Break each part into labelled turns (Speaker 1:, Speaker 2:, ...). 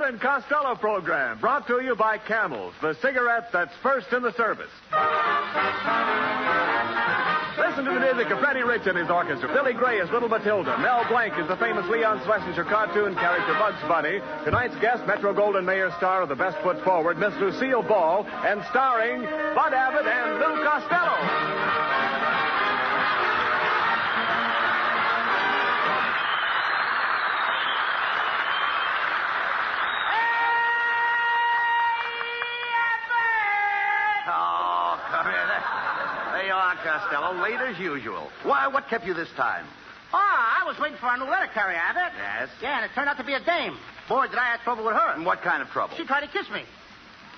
Speaker 1: Abbott and Costello program, brought to you by Camels, the cigarette that's first in the service. Listen to the music of Freddie Rich and his orchestra. Billy Gray is Little Matilda. Mel Blanc is the famous Leon Schlesinger cartoon character Bugs Bunny. Tonight's guest, Metro-Goldwyn-Mayer star of The Best Foot Forward, Miss Lucille Ball, and starring Bud Abbott and Lou Costello.
Speaker 2: Costello, late as usual. Why, what kept you this time?
Speaker 3: Oh, I was waiting for our new letter carrier, Abbott.
Speaker 2: Yes?
Speaker 3: Yeah, and it turned out to be a dame. Boy, did I have trouble with her.
Speaker 2: And what kind of trouble?
Speaker 3: She tried to kiss me.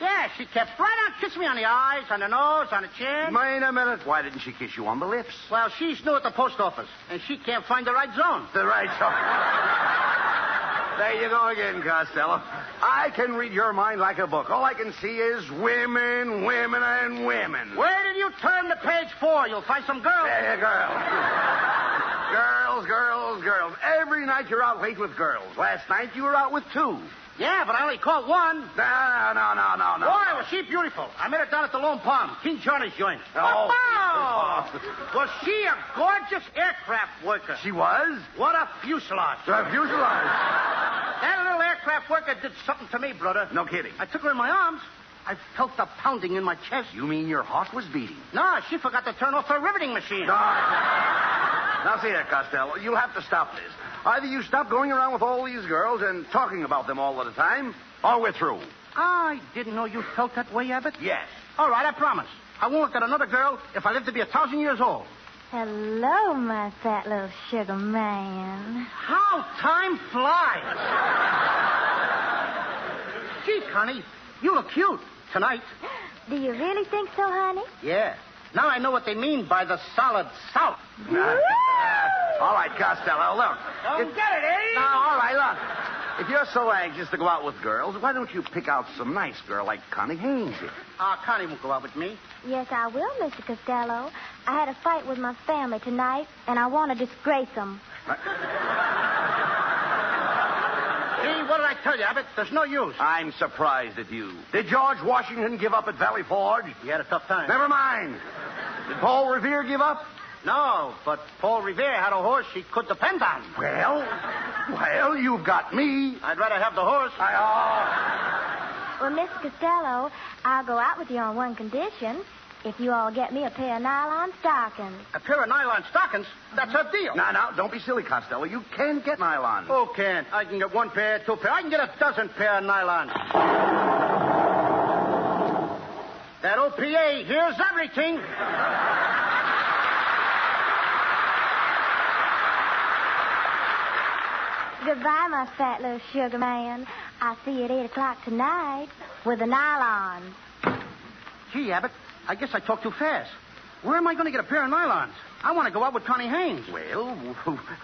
Speaker 3: Yeah, she kept right on kissing me on the eyes, on the nose, on the chin.
Speaker 2: Wait a minute. Why didn't she kiss you on the lips?
Speaker 3: Well, she's new at the post office, and she can't find the right zone.
Speaker 2: The right zone. There you go again, Costello. I can read your mind like a book. All I can see is women, women, and women.
Speaker 3: Where did you turn to page 4? You'll find some girls.
Speaker 2: There, girls. Girls, girls, girls. Every night you're out late with girls. Last night you were out with 2.
Speaker 3: Yeah, but I only caught 1.
Speaker 2: No.
Speaker 3: Boy, was she beautiful. I met her down at the Lone Palm, King Johnny's joint.
Speaker 2: Oh.
Speaker 3: Was she a gorgeous aircraft worker?
Speaker 2: She was?
Speaker 3: What a fuselage.
Speaker 2: A fuselage.
Speaker 3: That little aircraft worker did something to me, brother.
Speaker 2: No kidding.
Speaker 3: I took her in my arms. I felt the pounding in my chest.
Speaker 2: You mean your heart was beating?
Speaker 3: No, she forgot to turn off her riveting machine.
Speaker 2: Now, see there, Costello. You'll have to stop this. Either you stop going around with all these girls and talking about them all the time, or we're through.
Speaker 3: I didn't know you felt that way, Abbott.
Speaker 2: Yes.
Speaker 3: All right, I promise. I won't look at another girl if I live to be 1,000 years old.
Speaker 4: Hello, my fat little sugar man.
Speaker 3: How time flies. Gee, Connie, you look cute tonight.
Speaker 4: Do you really think so, honey?
Speaker 3: Yeah. Now I know what they mean by the solid South.
Speaker 2: All right, Costello, look.
Speaker 3: Don't get it, eh?
Speaker 2: No, all right, look. If you're so anxious to go out with girls, why don't you pick out some nice girl like Connie Haynes?
Speaker 3: Connie won't go out with me.
Speaker 4: Yes, I will, Mr. Costello. I had a fight with my family tonight, and I want to disgrace them.
Speaker 3: See, what did I tell you, Abbott? There's no use.
Speaker 2: I'm surprised at you. Did George Washington give up at Valley Forge?
Speaker 3: He had a tough time.
Speaker 2: Never mind. Did Paul Revere give up?
Speaker 3: No, but Paul Revere had a horse he could depend on.
Speaker 2: Well, you've got me.
Speaker 3: I'd rather have the horse.
Speaker 4: Well, Mr. Costello, I'll go out with you on one condition. If you all get me a pair of nylon stockings.
Speaker 3: A pair of nylon stockings? That's a deal.
Speaker 2: Now, don't be silly, Costello. You can get nylon.
Speaker 3: Who can? I can get 1 pair, 2 pair. I can get a dozen pair of nylon. That OPA hears everything.
Speaker 4: Goodbye, my fat little sugar man. I'll see you at 8 o'clock tonight with the nylons.
Speaker 3: Gee, Abbott, I guess I talked too fast. Where am I going to get a pair of nylons? I want to go out with Connie Haynes.
Speaker 2: Well,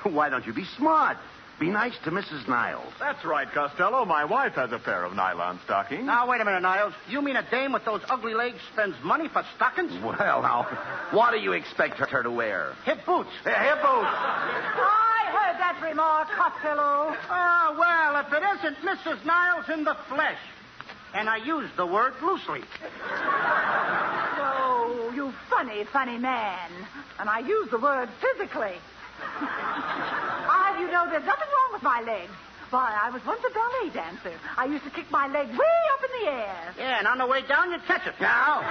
Speaker 2: why don't you be smart? Be nice to Mrs. Niles.
Speaker 1: That's right, Costello. My wife has a pair of nylon stockings.
Speaker 3: Now, wait a minute, Niles. You mean a dame with those ugly legs spends money for stockings?
Speaker 2: Well, now, what do you expect her to wear?
Speaker 3: Hip boots.
Speaker 2: Hip boots.
Speaker 5: I heard that remark, Costello.
Speaker 3: Oh, well, if it isn't Mrs. Niles in the flesh. And I use the word loosely.
Speaker 5: Oh, you funny, funny man. And I use the word physically. You know, there's nothing wrong with my legs. Why, I was once a ballet dancer. I used to kick my leg way up in the air.
Speaker 3: Yeah, and on the way down, you'd catch it.
Speaker 2: Now,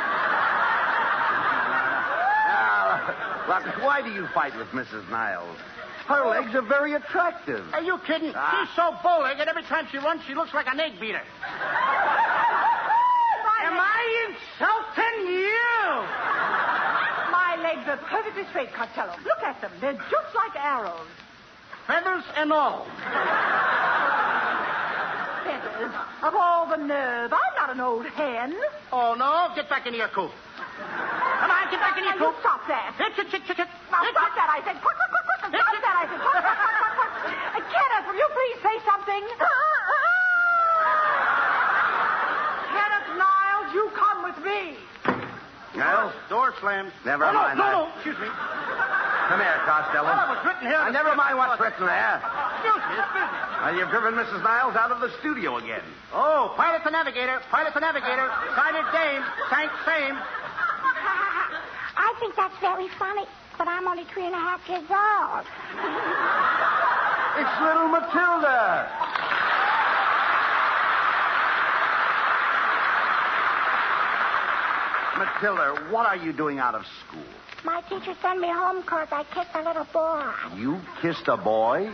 Speaker 2: look, why do you fight with Mrs. Niles? Her legs are very attractive.
Speaker 3: Are you kidding? She's so bow-legged, every time she runs, she looks like an egg beater. Am I insulting you?
Speaker 5: My legs are perfectly straight, Costello. Look at them. They're just like arrows.
Speaker 3: Feathers and all.
Speaker 5: Feathers? Of all the nerve. I'm not an old hen.
Speaker 3: Oh, no? Get back into your coop. Come on, get back in your coop.
Speaker 5: You stop that.
Speaker 3: Hit.
Speaker 5: Now, stop that, I said. Quick. Stop that, I said. Quick. Kenneth, will you please say something? Kenneth Niles, you come with me.
Speaker 2: Well,
Speaker 3: door slammed.
Speaker 2: Never mind.
Speaker 3: No. Excuse me.
Speaker 2: Come here, Costello.
Speaker 3: Well, it was written here.
Speaker 2: Never mind what's written there.
Speaker 3: Excuse me.
Speaker 2: You've driven Mrs. Niles out of the studio again.
Speaker 3: Oh, pilot to navigator. Sighted dame. Tank same.
Speaker 4: I think that's very funny, but I'm only 3.5 years old.
Speaker 2: It's little Matilda. Matilda, what are you doing out of school?
Speaker 4: My teacher sent me home because I kissed a little boy.
Speaker 2: You kissed a boy?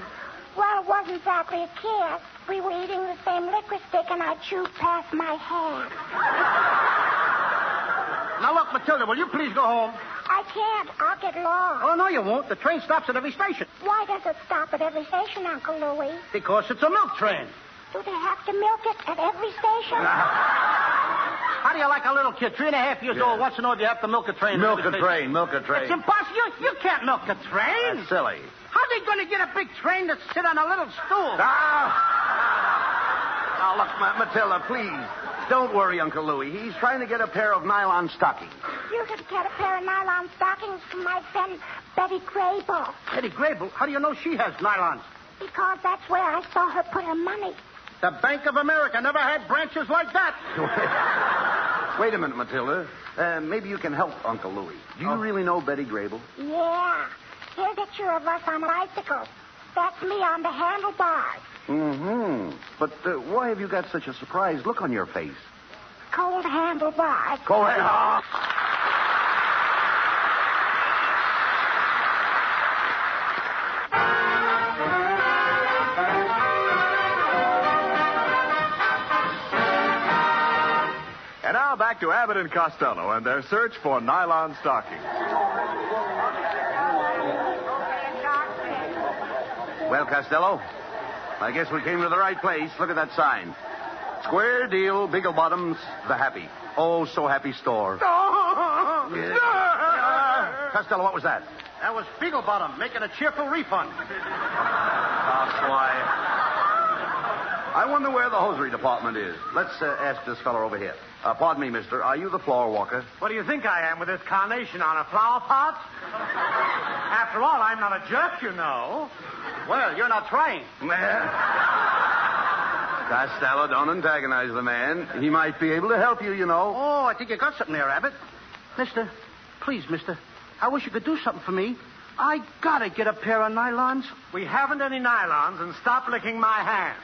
Speaker 4: Well, it wasn't exactly a kiss. We were eating the same liquor stick, and I chewed past my hand.
Speaker 3: Now, look, Matilda, will you please go home?
Speaker 4: I can't. I'll get lost.
Speaker 3: Oh, no, you won't. The train stops at every station.
Speaker 4: Why does it stop at every station, Uncle Louie?
Speaker 3: Because it's a milk train.
Speaker 4: Do they have to milk it at every station?
Speaker 3: How do you like a little kid, 3.5 years old, wants to know if you have to milk a train?
Speaker 2: Milk a train.
Speaker 3: It's impossible. You can't milk a train.
Speaker 2: That's silly.
Speaker 3: How are they going to get a big train to sit on a little stool?
Speaker 2: Now, look, Matilda, please. Don't worry, Uncle Louie. He's trying to get a pair of nylon stockings.
Speaker 4: You could get a pair of nylon stockings from my friend Betty Grable.
Speaker 3: Betty Grable? How do you know she has nylons?
Speaker 4: Because that's where I saw her put her money.
Speaker 3: The Bank of America never had branches like that.
Speaker 2: Wait a minute, Matilda. Maybe you can help Uncle Louie. Do you really know Betty Grable?
Speaker 4: Yeah. Here's a picture of us on bicycles. That's me on the handlebars.
Speaker 2: Mm-hmm. But why have you got such a surprised look on your face?
Speaker 4: Cold handlebars.
Speaker 2: Go ahead.
Speaker 1: And now back to Abbott and Costello and their search for nylon stockings.
Speaker 2: Well, Costello, I guess we came to the right place. Look at that sign. Square deal, Biggle Bottoms, the happy. Oh, so happy store. Costello, what was that?
Speaker 3: That was Beaglebottom making a cheerful refund.
Speaker 2: I wonder where the hosiery department is. Let's ask this fellow over here. Pardon me, mister. Are you the floor walker?
Speaker 3: What do you think I am with this carnation on a flower pot? After all, I'm not a jerk, you know. Well, you're not trying.
Speaker 2: Costello, don't antagonize the man. He might be able to help you, you know.
Speaker 3: Oh, I think you got something there, Abbott. Mister, please, mister. I wish you could do something for me. I gotta get a pair of nylons. We haven't any nylons, and stop licking my hand.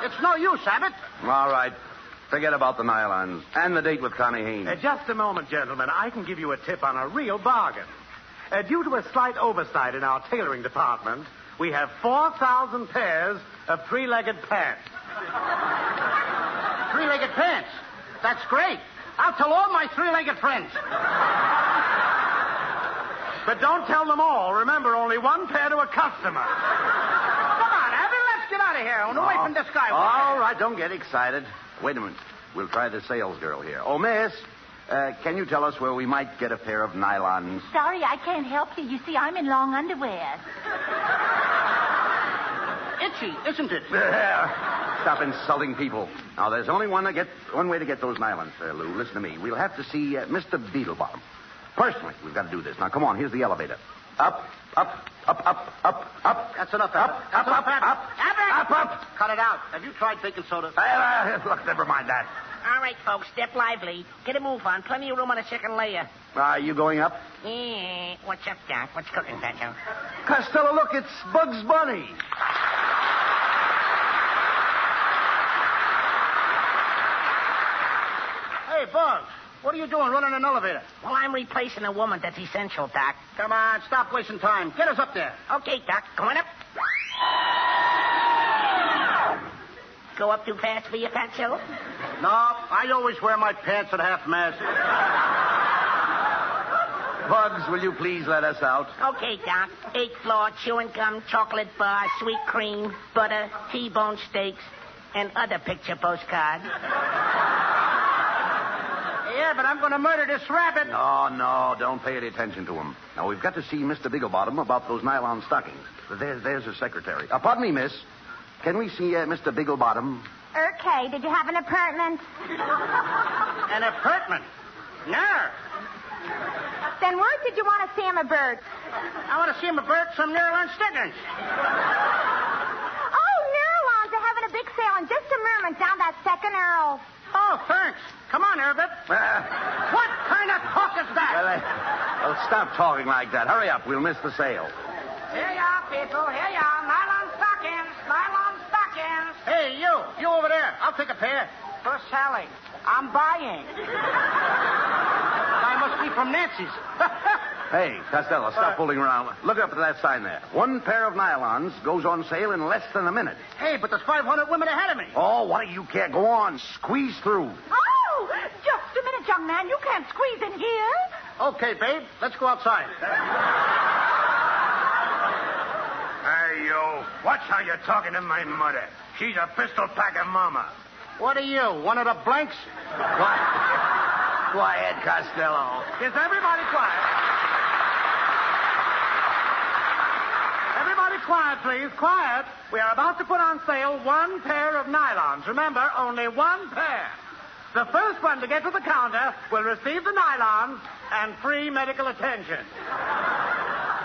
Speaker 3: It's no use, Abbott.
Speaker 2: All right. Forget about the nylons and the date with Connie Haynes.
Speaker 6: Just a moment, gentlemen. I can give you a tip on a real bargain. Due to a slight oversight in our tailoring department, we have 4,000 pairs of three-legged pants.
Speaker 3: Three-legged pants? That's great. I'll tell all my three-legged friends.
Speaker 6: But don't tell them all. Remember, only one pair to a customer.
Speaker 3: Come on, Abbott, let's get out of here. Away from this guy.
Speaker 2: All right, don't get excited. Wait a minute. We'll try the sales girl here. Oh, miss, can you tell us where we might get a pair of nylons?
Speaker 5: Sorry, I can't help you. You see, I'm in long underwear.
Speaker 3: Itchy, isn't it?
Speaker 2: Stop insulting people. Now, there's only one way to get those nylons, Lou. Listen to me. We'll have to see Mr. Beetlebottom. Personally, we've got to do this. Now, come on. Here's the elevator. Up.
Speaker 3: That's enough, Abbott. Abbott! Cut it out. Have you tried baking soda?
Speaker 2: Look, never mind that.
Speaker 7: All right, folks, step lively. Get a move on. Plenty of room on the second layer.
Speaker 2: Are you going up?
Speaker 7: Yeah. What's up, Doc? What's cooking, Sancho?
Speaker 2: Costello, look, it's Bugs Bunny.
Speaker 3: Hey, Bugs, what are you doing running an elevator?
Speaker 7: Well, I'm replacing a woman. That's essential, Doc.
Speaker 3: Come on, stop wasting time. Get us up there.
Speaker 7: Okay, Doc. Going up. Go up too fast for your fat self?
Speaker 3: No, I always wear my pants at half-mast.
Speaker 2: Bugs, will you please let us out?
Speaker 7: Okay, Doc. 8th floor, chewing gum, chocolate bar, sweet cream, butter, T-bone steaks, and other picture postcards.
Speaker 3: Yeah, but I'm going to murder this rabbit.
Speaker 2: No, don't pay any attention to him. Now, we've got to see Mr. Bigglebottom about those nylon stockings. There's his secretary. Pardon me, miss. Can we see Mr. Bigglebottom?
Speaker 4: Okay, did you have an appointment?
Speaker 3: An apartment? No.
Speaker 4: Then where did you want to see him about?
Speaker 3: I want to see him about some nylon stockings.
Speaker 4: Merman down that second arrow.
Speaker 3: Oh, thanks. Come on, Herbert. What kind of talk is that?
Speaker 2: Well, stop talking like that. Hurry up. We'll miss the sale.
Speaker 5: Here you are, people. Here you are. Nylon stockings. Nylon stockings.
Speaker 3: Hey, you. You over there. I'll take a pair.
Speaker 5: For Sally. I'm buying.
Speaker 3: I must be from Nancy's.
Speaker 2: Hey, Costello, stop fooling around. Look up at that sign there. One pair of nylons goes on sale in less than a minute.
Speaker 3: Hey, but there's 500 women ahead of me.
Speaker 2: Oh, what do you care? Go on. Squeeze through.
Speaker 5: Oh, just a minute, young man. You can't squeeze in here.
Speaker 3: Okay, babe. Let's go outside.
Speaker 6: Hey, you. Watch how you're talking to my mother. She's a pistol-packing mama.
Speaker 3: What are you, one of the blanks?
Speaker 2: Quiet, Costello.
Speaker 3: Is everybody quiet? Everybody quiet, please. Quiet. We are about to put on sale one pair of nylons. Remember, only one pair. The first one to get to the counter will receive the nylons and free medical attention.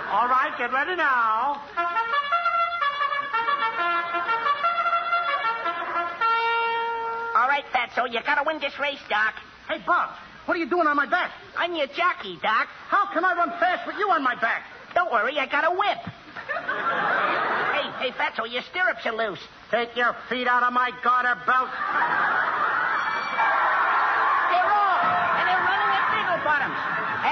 Speaker 3: All right, get ready now.
Speaker 7: All right, Fatso, you gotta win this race, Doc.
Speaker 3: Hey, Bob, what are you doing on my back?
Speaker 7: I'm your jockey, Doc.
Speaker 3: How can I run fast with you on my back?
Speaker 7: Don't worry, I got a whip. Hey, Fatso, your stirrups are loose.
Speaker 3: Take your feet out of my garter belt.
Speaker 7: They're off, and they're running at Beagle Bottoms.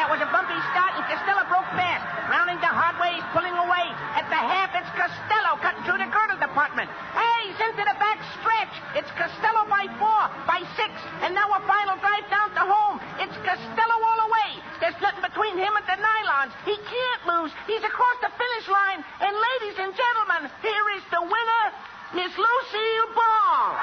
Speaker 7: It was a bumpy start, and Costello broke fast. Rounding the hard way, he's pulling away. At the half, it's Costello cutting through the girdle department. Hey, he's into the back stretch. It's Costello by 4, by 6, and now a final drive down to home. It's Costello all the way. There's nothing between him and the nylons. He can't lose. He's across the finish line. And ladies and gentlemen, here is the winner, Miss Lucille Ball.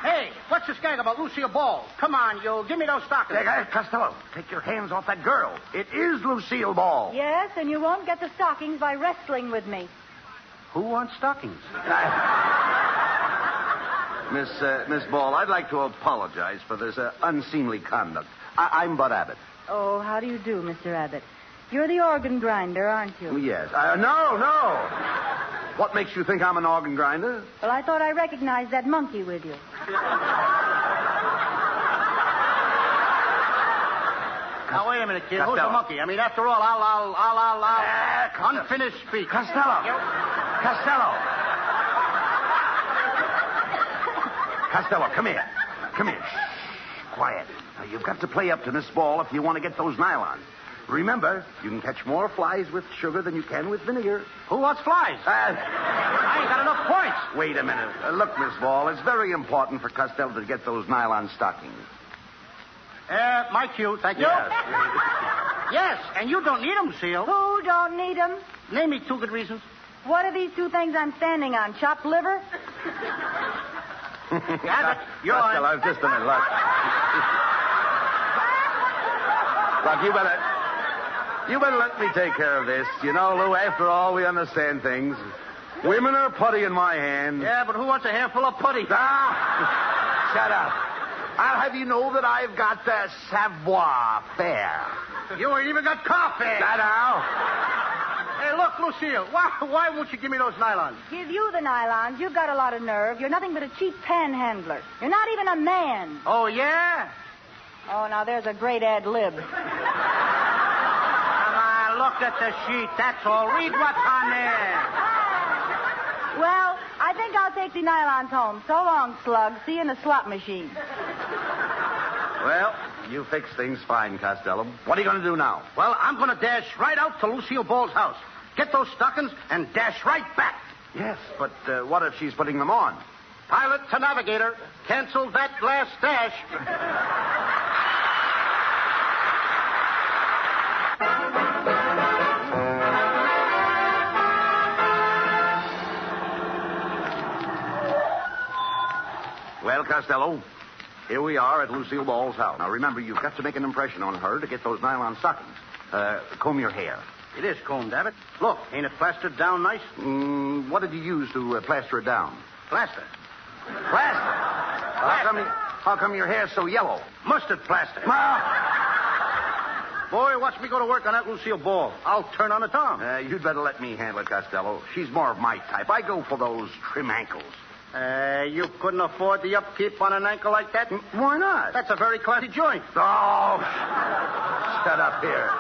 Speaker 3: Hey, what's this gang about Lucille Ball? Come on, you. Give me those stockings.
Speaker 2: Hey, Costello, take your hands off that girl. It is Lucille Ball.
Speaker 8: Yes, and you won't get the stockings by wrestling with me.
Speaker 3: Who wants stockings?
Speaker 2: Miss Ball, I'd like to apologize for this unseemly conduct. I'm Bud Abbott.
Speaker 8: Oh, how do you do, Mr. Abbott? You're the organ grinder, aren't you?
Speaker 2: Yes. No. What makes you think I'm an organ grinder?
Speaker 8: Well, I thought I recognized that monkey with you.
Speaker 3: Now, wait a minute, kid.
Speaker 2: Costello.
Speaker 3: Who's the monkey? I mean, after all, I'll unfinished speech.
Speaker 2: Costello. Costello, come here. Shh, quiet. Now, you've got to play up to Miss Ball if you want to get those nylons. Remember, you can catch more flies with sugar than you can with vinegar.
Speaker 3: Who wants flies? I ain't got enough points.
Speaker 2: Wait a minute. Look, Miss Ball, it's very important for Costello to get those nylon stockings.
Speaker 3: My cue. Thank you.
Speaker 2: Yes.
Speaker 3: Yes, and you don't need them, Seal.
Speaker 8: Who don't need them?
Speaker 3: Name me 2 good reasons.
Speaker 8: What are these 2 things I'm standing on? Chopped liver?
Speaker 3: Abbott, you're
Speaker 2: Costello,
Speaker 3: on.
Speaker 2: just a minute. Look, you better let me take care of this. You know, Lou, after all, we understand things. Women are putty in my hand.
Speaker 3: Yeah, but who wants a handful of putty?
Speaker 2: Ah, shut up. I'll have you know that I've got the savoir faire.
Speaker 3: You ain't even got coffee.
Speaker 2: That now?
Speaker 3: Hey, look, Lucille, why won't you give me those nylons?
Speaker 8: Give you the nylons. You've got a lot of nerve. You're nothing but a cheap panhandler. You're not even a man.
Speaker 3: Oh, yeah?
Speaker 8: Oh, now there's a great ad lib.
Speaker 3: Come on, look at the sheet. That's all. Read what's on there.
Speaker 8: Well, I think I'll take the nylons home. So long, slug. See you in the slot machine.
Speaker 2: Well, you fix things fine, Costello. What are you going to do now?
Speaker 3: Well, I'm going to dash right out to Lucille Ball's house. Get those stockings and dash right back.
Speaker 2: Yes, but what if she's putting them on?
Speaker 3: Pilot to navigator. Cancel that last dash.
Speaker 2: Well, Costello, here we are at Lucille Ball's house. Now, remember, you've got to make an impression on her to get those nylon stockings. Comb your hair.
Speaker 3: It is combed, Abbott. Look, ain't it plastered down nice?
Speaker 2: What did you use to plaster it down?
Speaker 3: Plaster.
Speaker 2: Plaster? How come your hair's so yellow?
Speaker 3: Mustard plaster.
Speaker 6: Boy, watch me go to work on that Lucille Ball. I'll turn on the Tom.
Speaker 2: You'd better let me handle it, Costello. She's more of my type. I go for those trim ankles.
Speaker 6: You couldn't afford the upkeep on an ankle like that?
Speaker 2: Why not?
Speaker 6: That's a very classy joint.
Speaker 2: Oh, shut up here.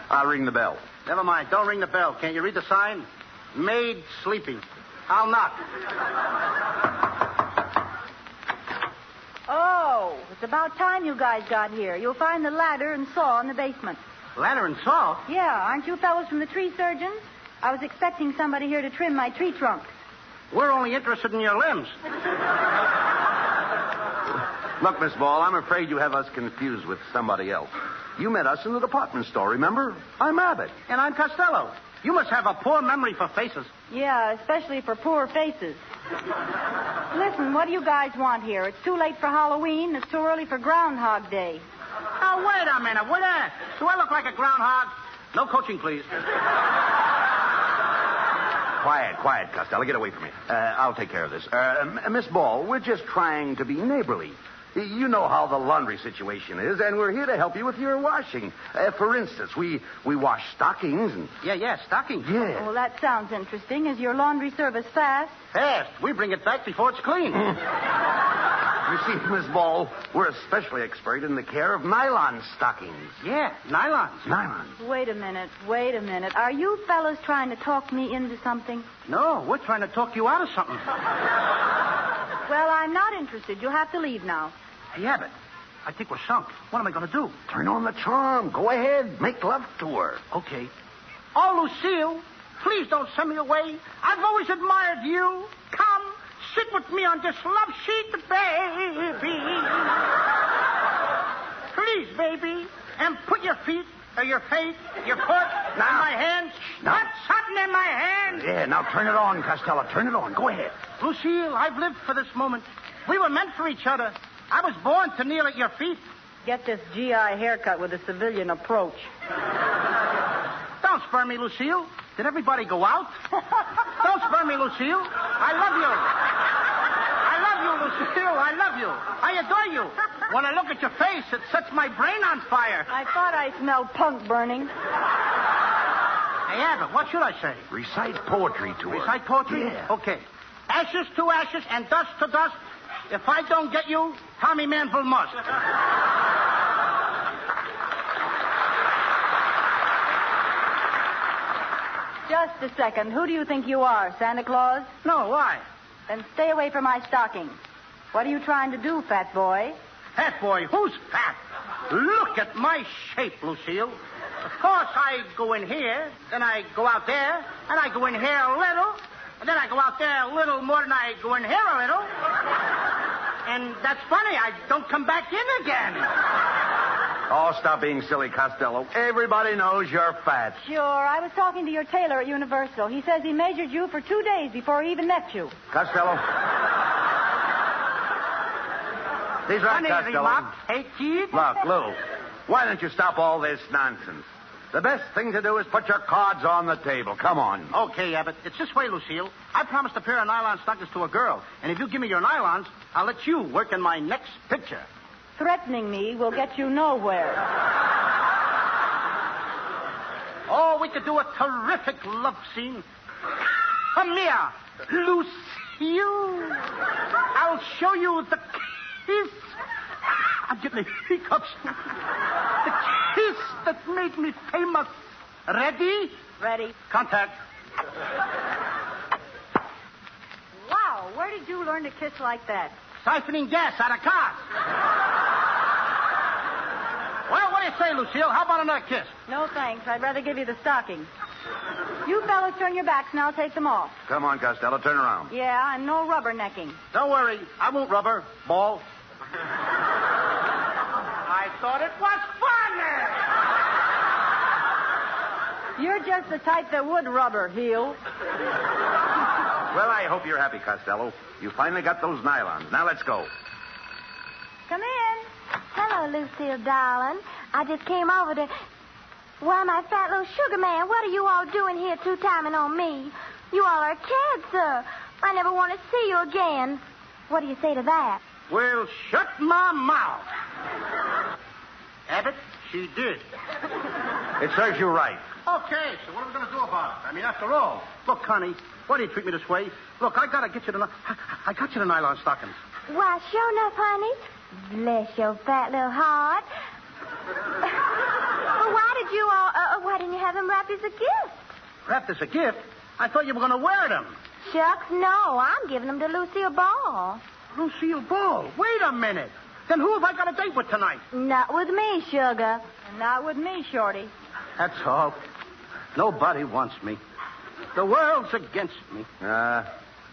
Speaker 2: I'll ring the bell.
Speaker 6: Never mind. Don't ring the bell. Can't you read the sign? Maid sleeping. I'll knock.
Speaker 8: Oh, it's about time you guys got here. You'll find the ladder and saw in the basement.
Speaker 6: Ladder and saw?
Speaker 8: Yeah, aren't you fellows from the tree surgeons? I was expecting somebody here to trim my tree trunks.
Speaker 6: We're only interested in your limbs.
Speaker 2: Look, Miss Ball, I'm afraid you have us confused with somebody else. You met us in the department store, remember? I'm Abbott.
Speaker 6: And I'm Costello. You must have a poor memory for faces.
Speaker 8: Yeah, especially for poor faces. Listen, what do you guys want here? It's too late for Halloween. It's too early for Groundhog Day.
Speaker 6: Now, wait a minute. Will I? Do I look like a groundhog? No coaching, please.
Speaker 2: Quiet, Costello. Get away from me. I'll take care of this. Miss Ball, we're just trying to be neighborly. You know how the laundry situation is, and we're here to help you with your washing. For instance, we wash stockings and...
Speaker 6: Yeah, stockings.
Speaker 2: Yeah.
Speaker 8: Well, that sounds interesting. Is your laundry service fast?
Speaker 6: Fast. We bring it back before it's clean.
Speaker 2: You see, Miss Ball, we're especially expert in the care of nylon stockings.
Speaker 6: Yeah, nylons.
Speaker 2: Nylons.
Speaker 8: Wait a minute. Are you fellas trying to talk me into something?
Speaker 6: No, we're trying to talk you out of something.
Speaker 8: Well, I'm not interested. You'll have to leave now.
Speaker 6: Hey, Abbott, I think we're sunk. What am I going to do?
Speaker 2: Turn on the charm. Go ahead. Make love to her.
Speaker 6: Okay. Oh, Lucille, please don't send me away. I've always admired you. Come, sit with me on this love sheet, baby. Please, baby. And put your feet, or your face, your foot in my hands.
Speaker 2: Now.
Speaker 6: Put something in my hand.
Speaker 2: Yeah, now turn it on, Costello. Turn it on. Go ahead.
Speaker 6: Lucille, I've lived for this moment. We were meant for each other. I was born to kneel at your feet.
Speaker 8: Get this GI haircut with a civilian approach.
Speaker 6: Don't spur me, Lucille. Did everybody go out? Don't spur me, Lucille. I love you. I love you, Lucille. I love you. I adore you. When I look at your face, it sets my brain on fire.
Speaker 8: I thought I smelled punk burning.
Speaker 6: Hey, Abbott, what should I say?
Speaker 2: Recite poetry to her.
Speaker 6: Recite poetry?
Speaker 2: Yeah.
Speaker 6: Okay. Ashes to ashes and dust to dust. If I don't get you, Tommy Manville must.
Speaker 8: Just a second. Who do you think you are, Santa Claus?
Speaker 6: No, why?
Speaker 8: Then stay away from my stockings. What are you trying to do, fat boy?
Speaker 6: Fat boy? Who's fat? Look at my shape, Lucille. Of course, I go in here, then I go out there, and I go in here a little, and then I go out there a little more than I go in here a little. And that's funny. I don't come back in again.
Speaker 2: Oh, stop being silly, Costello. Everybody knows you're fat.
Speaker 8: Sure. I was talking to your tailor at Universal. He says he measured you for 2 days before he even met you.
Speaker 2: Costello. He's right,
Speaker 6: Funny
Speaker 2: Costello.
Speaker 6: remarks. Hey, kid.
Speaker 2: Look, Lou, why don't you stop all this nonsense? The best thing to do is put your cards on the table. Come on.
Speaker 6: Okay, Abbott. It's this way, Lucille. I promised a pair of nylon stockings to a girl. And if you give me your nylons, I'll let you work in my next picture.
Speaker 8: Threatening me will get you nowhere.
Speaker 6: Oh, we could do a terrific love scene. Come here, Lucille. I'll show you the kiss. I'm getting hiccups. The kiss that made me famous. Ready?
Speaker 8: Ready.
Speaker 6: Contact.
Speaker 8: Wow, where did you learn to kiss like that?
Speaker 6: Siphoning gas out of cars. Well, what do you say, Lucille? How about another kiss?
Speaker 8: No, thanks. I'd rather give you the stockings. You fellas turn your backs and I'll take them off.
Speaker 2: Come on, Costello. Turn around.
Speaker 8: Yeah, and no rubbernecking.
Speaker 6: Don't worry. I won't rubber. Ball. I thought it was funny.
Speaker 8: You're just the type that would rubber, heel.
Speaker 2: Well, I hope you're happy, Costello. You finally got those nylons. Now let's go.
Speaker 4: Come in. Hello, Lucille, darling. I just came over to... Why, my fat little sugar man, what are you all doing here two-timing on me? You all are kids, sir. I never want to see you again. What do you say to that?
Speaker 6: Well, shut my mouth. Abbott, she did.
Speaker 2: It serves you right.
Speaker 6: Okay, so what are we going to do about it? I mean, after all, look, Connie, why do you treat me this way? Look, I got to get you I got you the nylon stockings.
Speaker 4: Why, sure enough, honey. Bless your fat little heart. Well, why didn't you have them wrapped as a gift?
Speaker 6: Wrapped as a gift? I thought you were going to wear them.
Speaker 4: Shucks, no. I'm giving them to Lucille Ball.
Speaker 6: Lucille Ball? Wait a minute. Then who have I got a date with tonight?
Speaker 4: Not with me, sugar.
Speaker 8: And not with me, Shorty.
Speaker 6: That's all. Nobody wants me. The world's against me.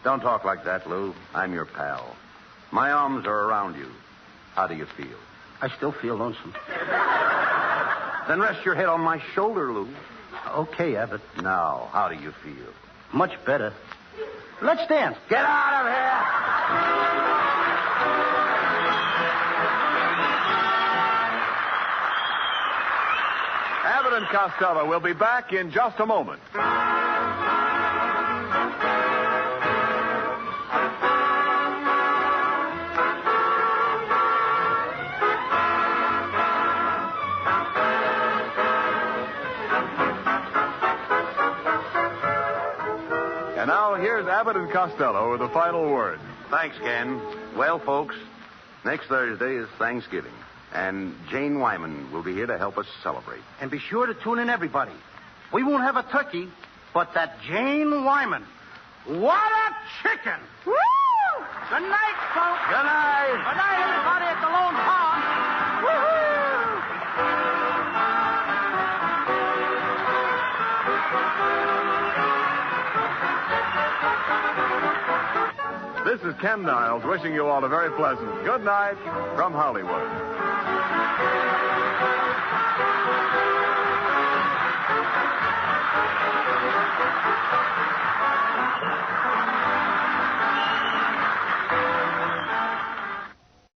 Speaker 2: Don't talk like that, Lou. I'm your pal. My arms are around you. How do you feel?
Speaker 6: I still feel lonesome.
Speaker 2: Then rest your head on my shoulder, Lou.
Speaker 6: Okay, Abbott.
Speaker 2: Now, how do you feel?
Speaker 6: Much better. Let's dance.
Speaker 2: Get out of here!
Speaker 1: Abbott and Costello will be back in just a moment. And now here's Abbott and Costello with the final word.
Speaker 2: Thanks, Ken. Well, folks, next Thursday is Thanksgiving, and Jane Wyman will be here to help us celebrate.
Speaker 6: And be sure to tune in, everybody. We won't have a turkey, but that Jane Wyman. What a chicken!
Speaker 8: Woo!
Speaker 6: Good night, folks.
Speaker 2: Good night.
Speaker 6: Good night, everybody at the Lone Pond.
Speaker 1: This is Ken Niles wishing you all a very pleasant good night from Hollywood.